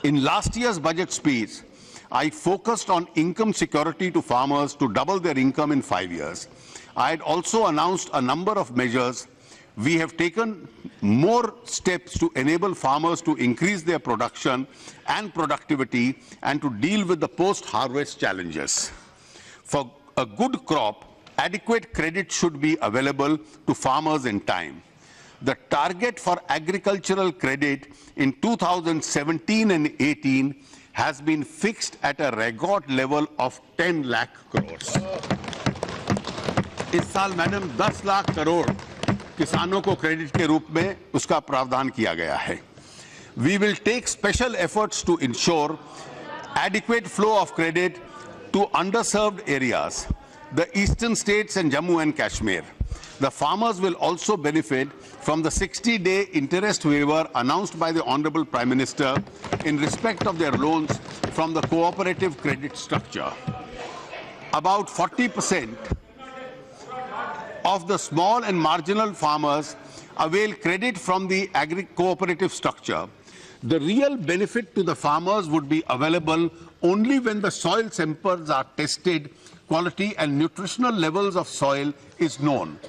In last year's budget speech, I focused on income security to farmers to double their income in 5 years. I had also announced a number of measures. We have taken more steps to enable farmers to increase their production and productivity and to deal with the post-harvest challenges. For a good crop, adequate credit should be available to farmers in time. The target for agricultural credit in 2017 and 18 has been fixed at a record level of 10 lakh crores. इस साल madam 10 lakh crore किसानों को credit के रूप में उसका प्रावधान किया गया है. We will take special efforts to ensure adequate flow of credit to underserved areas, the eastern states and Jammu and Kashmir. The farmers will also benefit from the 60-day interest waiver announced by the Honorable Prime Minister in respect of their loans from the cooperative credit structure. About 40% of the small and marginal farmers avail credit from the cooperative structure. The real benefit to the farmers would be available only when the soil samples are tested, quality and nutritional levels of soil is known.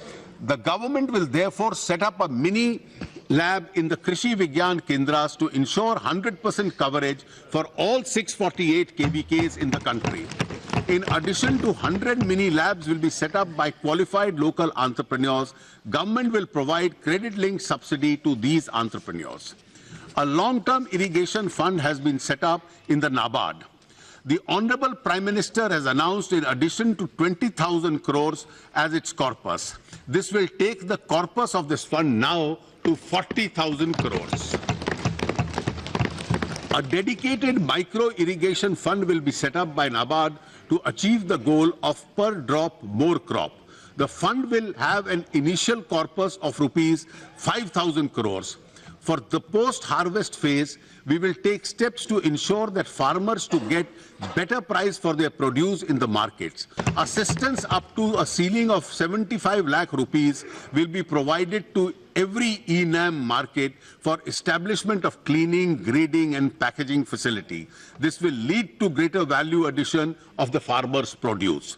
The government will therefore set up a mini lab in the Krishi Vigyan Kendras to ensure 100% coverage for all 648 KVKs in the country. In addition to 100 mini labs will be set up by qualified local entrepreneurs. Government will provide credit-linked subsidy to these entrepreneurs. A long-term irrigation fund has been set up in the NABARD. The Honorable Prime Minister has announced in addition to 20,000 crores as its corpus. This will take the corpus of this fund now to 40,000 crores. A dedicated micro-irrigation fund will be set up by NABARD to achieve the goal of per drop more crop. The fund will have an initial corpus of rupees 5,000 crores. For the post-harvest phase, we will take steps to ensure that farmers to get better price for their produce in the markets. Assistance up to a ceiling of 75 lakh rupees will be provided to every ENAM market for establishment of cleaning, grading and packaging facility. This will lead to greater value addition of the farmers' produce.